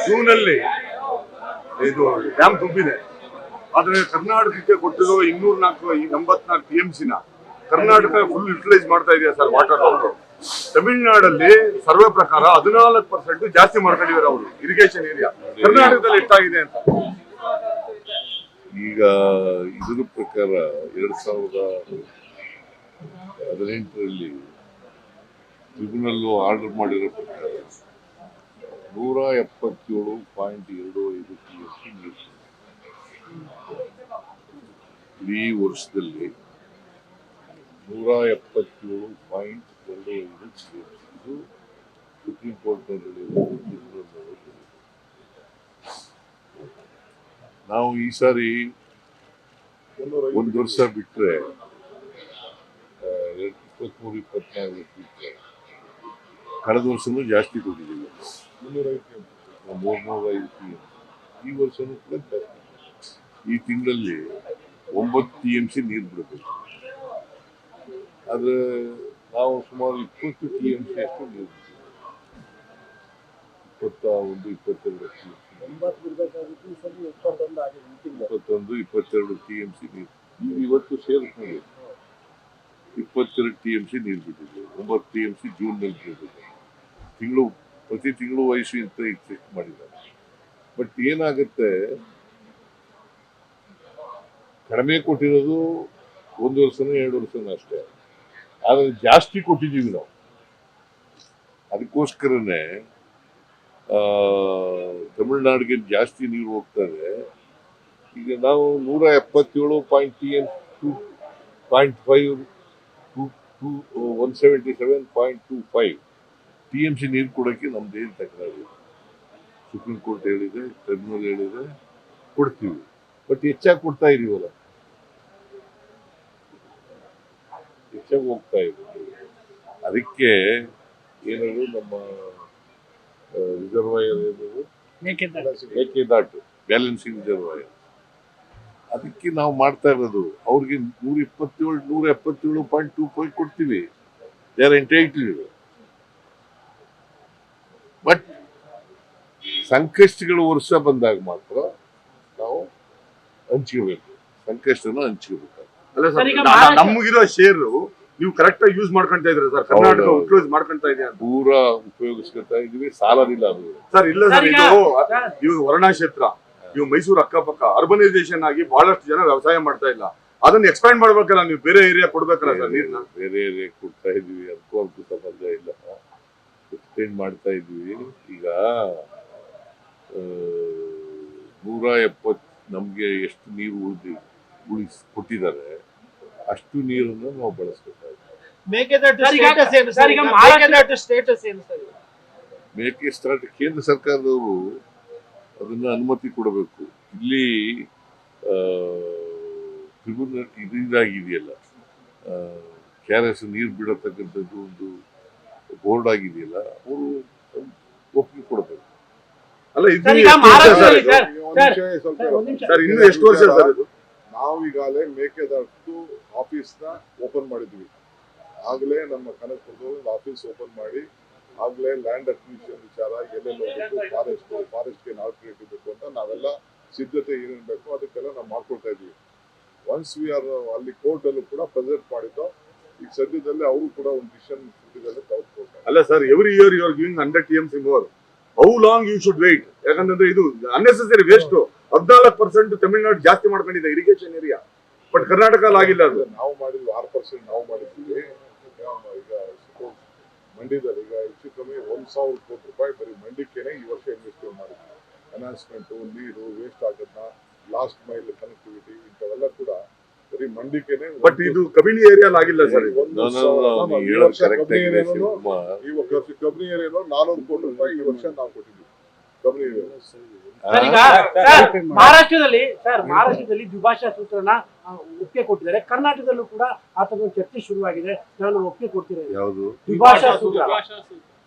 June ಅಲ್ಲಿ ಇದು dam ತುಂಬಿದೆ. ಆದ್ರೆ ಕರ್ನಾಟಕಕ್ಕೆ ಕೊಟ್ಟಿರೋ 284 TMC ಕರ್ನಾಟಕ ಫುಲ್ ಯುಟಿಲೈಸ್ ಮಾಡ್ತಾ ಇದೆಯಾ ಸರ್ ವಾಟರ್ ಅವರು. ತಮಿಳುನಾಡಲ್ಲಿ ಸರ್ವೆ ಪ್ರಕಾರ 14% ಜಾಸ್ತಿ ಮಾಡ್ಕೊಂಡಿದ್ದಾರೆ ಅವರು ಇರಿಗೇಷನ್ ಏರಿಯಾ. ಕರ್ನಾಟಕದಲ್ಲಿ ಎಷ್ಟಾಗಿದೆ ಅಂತ ಈಗ ಇದರ ಪ್ರಕಾರ 2018ರಲ್ಲಿ ಟ್ರಿಬ್ಯುನಲ್ ಆರ್ಡರ್ ಮಾಡಿರೋ ಪ್ರಕಾರ 177.25 TMC ನೀರು ಈ ವರ್ಷದಲ್ಲಿ 177.25 ಇದು ಸುಪ್ರೀಂ ಕೋರ್ಟ್ನಲ್ಲಿ ನಾವು ಈ ಸಾರಿ ಒಂದು ವರ್ಷ ಬಿಟ್ರೆ 23-24 ಬಿಟ್ರೆ ಕಳೆದ ವರ್ಷನೂ ಜಾಸ್ತಿ ಕೊಟ್ಟಿದ್ದೀವಿ 305 ಈ ವರ್ಷನೂ ಕೂಡ ಜಾಸ್ತಿ. ಈ ತಿಂಗಳಲ್ಲಿ 9 TMC ನೀರು ಬಿಡಬೇಕು. ಆದ್ರೆ ನಾವು ಸುಮಾರು 20 TMC ಅಷ್ಟು ನೀರು 21-22 TMC ನೀರು ಇವತ್ತು ಸೇರಿಸ್ಕೊಂಡು 22 TMC ನೀರು ಬಿಟ್ಟಿದ್ದೇವೆ. 9 TMC ಜೂನ್ನಲ್ಲಿ ಬಿಡಬೇಕು. ಪ್ರತಿ ತಿಂಗಳು ವಯಸ್ಸು ಅಂತ ಎಕ್ಸ್ಪೆಕ್ಟ್ ಮಾಡಿದ್ದಾರೆ. ಬಟ್ ಏನಾಗುತ್ತೆ, ಕಡಿಮೆ ಕೊಟ್ಟಿರೋದು 1 ವರ್ಷನೋ 2 ವರ್ಷನೋ ಅಷ್ಟೇ. ಆದರೆ ಜಾಸ್ತಿ ಕೊಟ್ಟಿದ್ದೀವಿ ನಾವು. ಅದಕ್ಕೋಸ್ಕರನೇ ತಮಿಳುನಾಡಿಗೆ ಜಾಸ್ತಿ ನೀರು ಹೋಗ್ತಾರೆ. ಈಗ ನಾವು 177.25 TMC ನೀರು ಕೊಡೋಕ್ಕೆ ನಮ್ದು ಏನು ತಕರಾರಿಲ್ಲ. ಸುಪ್ರೀಂ ಕೋರ್ಟ್ ಹೇಳಿದೆ, ಟ್ರಿಬ್ಯುನಲ್ ಹೇಳಿದೆ, ಕೊಡ್ತೀವಿ. ಬಟ್ ಹೆಚ್ಚಾಗಿ ಕೊಡ್ತಾ ಇದೀವಲ್ಲ, ಹೆಚ್ಚಾಗಿ ಹೋಗ್ತಾ ಇದ್ದೀವಿ. ಅದಕ್ಕೆ ಏನಾದ್ರು ನಮ್ಮ ರಿಸರ್ವಾಯರ್ ಏನದು ಮೇಕೆದಾಟು ಬ್ಯಾಲೆನ್ಸಿಂಗ್ ರಿಸರ್ವಾಯರ್, ಅದಕ್ಕೆ ನಾವು ಮಾಡ್ತಾ ಇರೋದು ಅವ್ರಿಗೆ 177.25 ಕೊಡ್ತೀವಿ. They are entitled. ಬಟ್ ಸಂಕಷ್ಟಗಳು ವರ್ಷ ಬಂದಾಗ ಮಾತ್ರ ನಾವು ಹಂಚ್ಕೋಬೇಕು, ಸಂಕಷ್ಟನ ಹಂಚ್ಕೋಬೇಕು. ಅಲ್ಲ ಸರ್, ನಮಗಿರೋ ಶೇರು ನೀವು ಕರೆಕ್ಟ್ ಆಗಿ ಯೂಸ್ ಮಾಡ್ಕೊಂತ ಇದ್ರೆ ಸರ್, ಕರ್ನಾಟಕ ಯೂಸ್ ಮಾಡ್ಕೊಂತ ಇದೆಯಾ? ಪೂರಾ ಉಪಯೋಗಿಸ್ಕೊತಾ ಇದೀವಿ, ಸಾಲದಿಲ್ಲ ಅದು ಸರ್. ಇಲ್ಲ ಸರ್, ಇವಾಗ ವರ್ಣಾ ಕ್ಷೇತ್ರ, ಇವು ಮೈಸೂರು ಅಕ್ಕಪಕ್ಕ ಅರ್ಬನೈಸೇಷನ್ ಆಗಿ ಬಹಳಷ್ಟು ಜನ ವ್ಯವಸಾಯ ಮಾಡ್ತಾ ಇಲ್ಲ. ಅದನ್ನ ಎಕ್ಸ್ಪ್ಯಾಂಡ್ ಮಾಡ್ಬೇಕಲ್ಲ, ನೀವು ಬೇರೆ ಏರಿಯಾ ಕೊಡ್ಬೇಕಲ್ಲ ಸರ್ ನೀರ್ನ. ಬೇರೆ ಏರಿಯಾ ಕೊಡ್ತಾ ಇದೀವಿ, ಅದಕ್ಕೂ ಸಂಬಂಧ ಇಲ್ಲ, ಎಕ್ಸ್ಪ್ಯಾಂಡ್ ಮಾಡ್ತಾ ಇದೀವಿ. ಈಗ 170 ನಮ್ಗೆ ಎಷ್ಟು ನೀರು ಕೊಟ್ಟಿದ್ದಾರೆ ಅಷ್ಟು ನೀರನ್ನು ನಾವು ಬಳಸಬೇಕಾಗುತ್ತೆ. ಮೇಕೆದಾಟು ಕೇಂದ್ರ ಸರ್ಕಾರದವರು ಅದನ್ನ ಅನುಮತಿ ಕೊಡಬೇಕು. ಇಲ್ಲಿ ಟ್ರಿಬ್ಯುನಲ್ ಇದಾಗಿದೆಯಲ್ಲ, KRS ನೀರು ಬಿಡತಕ್ಕಂಥದ್ದು ಒಂದು ಬೋರ್ಡ್ ಆಗಿದೆಯಲ್ಲ, ಅವರು ಒಪ್ಪಿಗೆ ಕೊಡಬೇಕು. ಅಲ್ಲ, ಇನ್ನು ಎಷ್ಟು ವರ್ಷ ಸರ್ ಇದು? ನಾವು ಈಗಾಗಲೇ ಮೇಕೆದಾಟು ಆಫೀಸ್ನ ಓಪನ್ ಮಾಡಿದ್ವಿ. ಆಗಲೇ ನಮ್ಮ ಕನಕಪುರದಲ್ಲಿ ಆಫೀಸ್ ಓಪನ್ ಮಾಡಿ ಆಗಲೇ ಲ್ಯಾಂಡ್ ಅಕ್ವಿಸಿಷನ್ ವಿಚಾರ, ಎಲ್ಲೆಲ್ಲಿ ಹೋಗ್ಬೇಕು, ಫಾರೆಸ್ಟ್ಗೆ ಆಲ್ಟರ್ನೇಟಿವ್ ಬೇಕು ಅಂತ ನಾವೆಲ್ಲ ಸಿದ್ಧತೆ ಏನೇನು ಬೇಕು ಅದಕ್ಕೆಲ್ಲ ನಾವು ಮಾಡ್ಕೊಳ್ತಾ ಇದ್ವಿ. ಒನ್ಸ್ ವಿ ಆರ್ ಅಲ್ಲಿ ಕೋರ್ಟ್ ಅಲ್ಲೂ ಕೂಡ ಪ್ರೆಸೆಂಟ್ ಮಾಡಿದ್ದು. ಈಗ ಸದ್ಯದಲ್ಲಿ ಅವರು ಕೂಡ ಒಂದು ಡಿಸಿಷನ್ ತೆಗೆದುಕೊಳ್ತಾರೆ. ಅಲ್ಲ sir, every year you are giving 100 TMC more. How long you should wait? ಯಾಕಂತಂದ್ರೆ ಇದು ಅನ್ನೆಸೆಸರಿ ವೇಸ್ಟ್. 14% ತಮಿಳುನಾಡು ಜಾಸ್ತಿ ಮಾಡ್ಕೊಂಡಿದೆ ಇರಿಗೇಷನ್ ಏರಿಯಾ, ಬಟ್ ಕರ್ನಾಟಕದಲ್ಲಿ ಆಗಿಲ್ಲ. ಅದು ನಾವು ಮಾಡಿದ್ವಿ 6% ನಾವು ಮಾಡಿದ್ವಿ. ಈಗ ಸಪೋಸ್ ಮಂಡ್ಯದಲ್ಲಿ ಈಗ ಹೆಚ್ಚು ಕಮ್ಮಿ 1,000 ಕೋಟಿ ರೂಪಾಯಿ ಬರೀ ಮಂಡ್ಯಕ್ಕೇನೆ ಈ ವರ್ಷ ಇನ್ವೆಸ್ಟ್ಮೆಂಟ್ ಮಾಡಿದ್ವಿ. ಎನ್ಹಾನ್ಸ್ಮೆಂಟು, ನೀರು ವೇಸ್ಟ್ ಆಗೋದನ್ನ, ಲಾಸ್ಟ್ ಮೈಲ್ ಕನೆಕ್ಟಿವಿಟಿ, ಇಂಥವೆಲ್ಲ ಕೂಡ ಬರೀ ಮಂಡ್ಯಕ್ಕೇನೆ. ಬಟ್ ಇದು ಕಬಿನಿ ಏರಿಯಾಲ್ ಆಗಿಲ್ಲ ಸರ್. ಈ ವರ್ಷ ಕಬಿನಿ ಏರಿಯಾನು 400 ಕೋಟಿ ರೂಪಾಯಿ ಈ ವರ್ಷ ನಾವು ಕೊಟ್ಟಿದ್ವಿ ಕಬಿನಿ ಏರಿಯಾ. ಮಹಾರಾಷ್ಟ್ರದಲ್ಲಿ ದ್ವಿಭಾಷಾ ಸೂತ್ರನ ಒಪ್ಪಿಗೆ ಕೊಟ್ಟಿದ್ದಾರೆ. ಕರ್ನಾಟಕದಲ್ಲೂ ಕೂಡ ಆ ತರದ ಚರ್ಚೆ ಶುರುವಾಗಿದೆ. ನಾನು ಒಪ್ಪಿಗೆ ಕೊಡ್ತೀನಿ. ಯಾವುದು ದ್ವಿಭಾಷಾ ಸೂತ್ರ?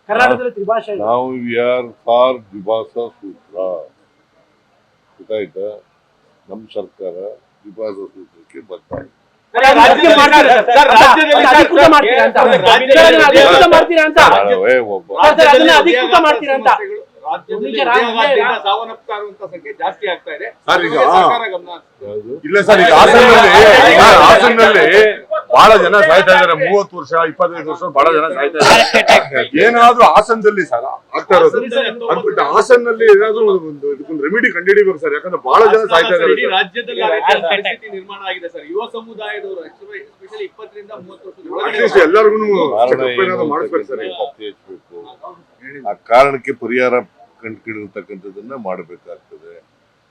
ಕರ್ನಾಟಕದಲ್ಲಿ ತ್ರಿಭಾಷಾ. ನಾವು ವಿ ಆರ್ ಫಾರ್ ದ್ವಿಭಾಷಾ ಸೂತ್ರ. ಗೊತ್ತಾಯ್ತಾ? ನಮ್ಮ ಸರ್ಕಾರ ದ್ವಿಭಾಷಾ ಸೂತ್ರಕ್ಕೆ ಬದ್ಧ. ರಾಜ್ಯದಲ್ಲಿ ನಿಜ, ಹೃದಯಾಘಾತದಿಂದ ಸಾವನ್ನಪ್ತಾ ಇರುವಂತ ಸಂಖ್ಯೆ ಜಾಸ್ತಿ ಆಗ್ತಾ ಇದೆ. ಸರ್, ಈಗ ಸರ್ಕಾರ ಗಮನ ಹರಿಸ್ತಾ ಇದೆ. ಯಾವುದು? ಇಲ್ಲ ಸರ್, ಈಗ ಹಾಸನಲ್ಲಿ ಬಹಳ ಜನ ಸಾಯ್ತಾ ಇದಾರೆ. 30 ವರ್ಷ 25 ವರ್ಷ ಬಹಳ ಜನ ಸಾಯ್ತಾ ಇದ್ದಾರೆ. ಏನಾದ್ರೂ ಹಾಸನದಲ್ಲಿ ಸರ್ ಆಗ್ತಾ ಇರೋದು ಅದ್ಬಿಟ್ಟು ಹಾಸನಲ್ಲಿ ಏನಾದ್ರೂ ಇದಕ್ಕೊಂದು ರೆಮಿಡಿ ಕಂಡುಹಿಡಿಬೇಕು ಸರ್. ಯಾಕಂದ್ರೆ ಬಹಳ ಜನ ಸಾಯ್ತಾ ಇದ್ದಾರೆ ಇಡೀ ಸರ್. ರಾಜ್ಯದಲ್ಲಿ ಆ ರೀತಿಯ ಪರಿಸ್ಥಿತಿ ನಿರ್ಮಾಣ ಆಗಿದೆ ಸರ್. ಯುವ ಸಮುದಾಯದವರು ಎಸ್ಪೆಷಲಿ 20 ರಿಂದ 30 ವರ್ಷದ ಒಳಗಡೆ ಅಟ್ಲೀಸ್ಟ್ ಎಲ್ಲರಿಗೂ ಕಾರಣ ಏನು ಮಾಡಿಸ್ಬೇಕು ಸರ್. ಅಂತ ಪತ್ತೆ ಹಚ್ಚಬೇಕು. ಆ ಕಾರಣಕ್ಕೆ ಪರಿಹಾರ ಕಂಡುಹಿಡಿರ್ತಕ್ಕಂಥದ್ದನ್ನ ಮಾಡಬೇಕಾಗ್ತದೆ.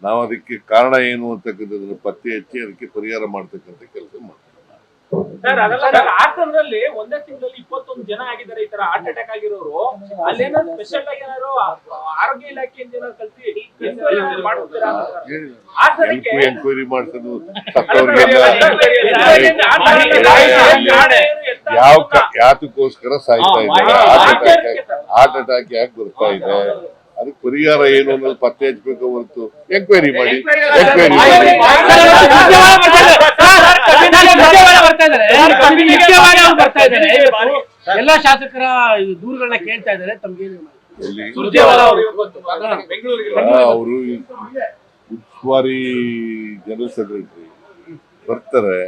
ನಾವು ಅದಕ್ಕೆ ಕಾರಣ ಏನು ಅಂತಕ್ಕಂಥದ್ದನ್ನ ಪತ್ತೆ ಹಚ್ಚಿ ಅದಕ್ಕೆ ಪರಿಹಾರ ಮಾಡ್ತಕ್ಕಂಥ ಕೆಲಸ ಮಾಡ್ತೀವಿ. ಸರ್ ಅದೆಲ್ಲ ಸರ್ ಹಾಸನದಲ್ಲಿ ಒಂದೇ ತಿಂಗಳಲ್ಲಿ 21 ಜನ ಆಗಿದ್ದಾರೆ ಈ ತರ ಹಾರ್ಟ್ ಅಟ್ಯಾಕ್ ಆಗಿರೋರು. ಅಲ್ಲೇನೋ ಸ್ಪೆಷಲ್ ಆಗಿ ಏನಾದ್ರು ಆರೋಗ್ಯ ಇಲಾಖೆಯಿಂದ ಏನಾದ್ರು ಕಲ್ಸಿ ಎನ್ಕ್ವೈರಿ ಮಾಡ್ತೀರಾ ಹಾಸನಕ್ಕೆ? ಎಂಕ್ವೈರಿ ಮಾಡಿಸೋದು ಸತ್ತವ್ರಿಗೆಲ್ಲ ಯಾತಕ್ಕೋಸ್ಕರ ಸಾಯ್ತಾ ಇದ್ದಾರೆ, ಹಾರ್ಟ್ ಅಟ್ಯಾಕ್ ಯಾಕೆ ಬರ್ತಾ ಇದೆ, ಅದಕ್ಕೆ ಪರಿಹಾರ ಏನು ಅನ್ನೋದು ಪತ್ತೆ ಹಚ್ಚಬೇಕು ಹೊರತು ಎಂಕ್ವೈರಿ ಮಾಡಿ ಎಲ್ಲ ಶಾಸಕರ ದೂರುಗಳನ್ನ ಕೇಳ್ತಾ ಇದ್ದಾರೆ. ತಮ್ಗೆ ಬೆಂಗಳೂರಿಗೆ ಅವರು ಉಸ್ತುವಾರಿ ಜನರಲ್ ಸೆಕ್ರೆಟರಿ ಬರ್ತಾರೆ,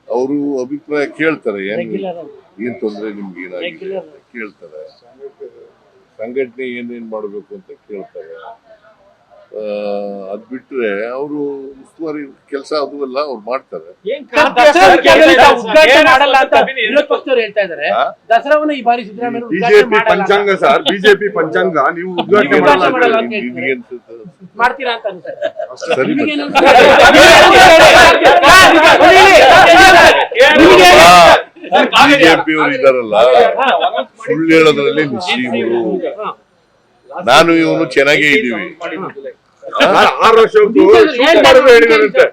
ಅವರು ಅಭಿಪ್ರಾಯ ಕೇಳ್ತಾರೆ. ಏನ್ ತೊಂದ್ರೆ ನಿಮ್ಗೆ ಏನಾಗಿದೆ ಅಂತ ಕೇಳ್ತಾರೆ, ಸಂಘಟನೆ ಏನೇನ್ ಮಾಡ್ಬೇಕು ಅಂತ ಕೇಳ್ತಾರೆ. ಅದ್ ಬಿಟ್ರೆ ಅವರು ಉಸ್ತುವಾರಿ ಕೆಲಸ ಅದು ಎಲ್ಲ ಅವ್ರು ಮಾಡ್ತಾರೆ. ಉದ್ಘಾಟನೆ ಮಾಡಲ್ಲ ಅಂತ ವಿರೋಧ ಪಕ್ಷದವ್ರು ಹೇಳ್ತಾ ಇದ್ದಾರೆ. ದಸರಾವನ್ನ ಈ ಬಾರಿ ಸಿದ್ದರಾಮಯ್ಯ ಬಿಜೆಪಿ ಪಂಚಾಂಗ ಸರ್, ಬಿಜೆಪಿ ಪಂಚಾಂಗ ನೀವು ಉದ್ಘಾಟನೆ ಮಾಡಲ್ಲ ನಿಮ್ಗೆ ಅನ್ಸುತ್ತೆ ಮಾಡ್ತೀರಾ ಅಂತ ಅನ್ಸುತ್ತೆ. ಸರಿ ಬಿಜೆಪಿ ಅವರು ಇದಾರಲ್ಲ, ಸುಳ್ಳು ಹೇಳೋದ್ರಲ್ಲಿ ನಿಶ್ಚೀಮರು. ನಾನು ಇವನು ಚೆನ್ನಾಗೇ ಇದೀವಿ. 6 ವರ್ಷ ಹೇಳಿದಾರಂತೆ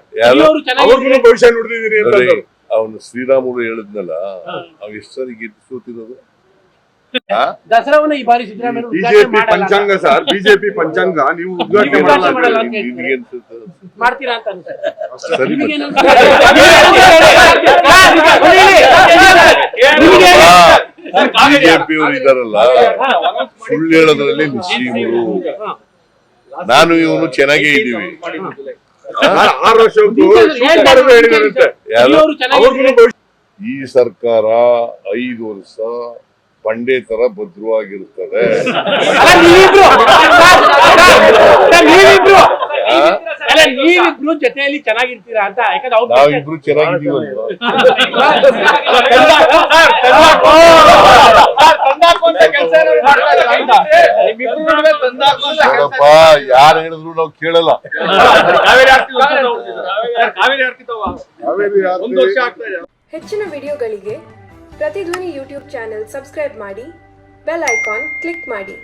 ಅವ್ರಿಗೂ ಭವಿಷ್ಯ ನುಡಿದಿದ್ದೀನಿ ಅಂತ ಅಂದ್ರು. ಅವನು ಶ್ರೀರಾಮುಲು ಹೇಳಿದ್ನಲ್ಲ, ಅವ್ ಎಷ್ಟು ಸರಿ ಗೆದ್ದು ಸೋತಿರೋದು. ದಸರಾವನ್ನ ಈ ಬಾರಿ ಸಿದ್ದರಾಮಯ್ಯ ಬಿಜೆಪಿ ಪಂಚಾಂಗ ಸರ್, ಬಿಜೆಪಿ ಪಂಚಾಂಗ ನೀವು ಉದ್ಘಾಟನೆ ಮಾಡಲ್ಲ ನಿಮ್ಗೆ ಅನ್ಸುತ್ತೆ. ಮಾಡ್ತೀರಾ ಅಂತ ಅನ್ಸುತ್ತೆ. ಸರಿ ಬಿಜೆಪಿ ಅವರು ಇದಾರಲ್ಲ, ಸುಳ್ಳು ಹೇಳೋದ್ರಲ್ಲಿ ನಿಶ್ಚೀಮರು. ನಾನು ಇವನು ಚೆನ್ನಾಗೇ ಇದೀವಿ. 6 ವರ್ಷ ಹೇಳಿದಾರಂತೆ ಅವ್ರಿಗೂ ಭವಿಷ್ಯ. ಈ ಸರ್ಕಾರ 5 ವರ್ಷ ಬಂಡೆ ತರ ಭದ್ರವಾಗಿರುತ್ತದೆ. ನೀವಿಬ್ರು ಜೊತೆಯಲ್ಲಿ ಚೆನ್ನಾಗಿರ್ತೀರಾ ಅಂತ. ಯಾಕಂದ್ರೆ ಅವ್ರು ನಾವಿಬ್ರು ಚೆನ್ನಾಗಿದ್ದೀವಲ್ವಾ? ನೋಡಪ್ಪ, ಯಾರು ಹೇಳಿದ್ರು ನಾವು ಕೇಳಲ್ಲ. ಒಂದು ವರ್ಷ ಆಗ್ತಾ ಇದೆ. ಹೆಚ್ಚಿನ ವಿಡಿಯೋಗಳಿಗೆ ಪ್ರತಿಧ್ವನಿ ಯೂಟ್ಯೂಬ್ ಚಾನೆಲ್ ಸಬ್ಸ್ಕ್ರೈಬ್ ಮಾಡಿ, ಬೆಲ್ ಐಕಾನ್ ಕ್ಲಿಕ್ ಮಾಡಿ.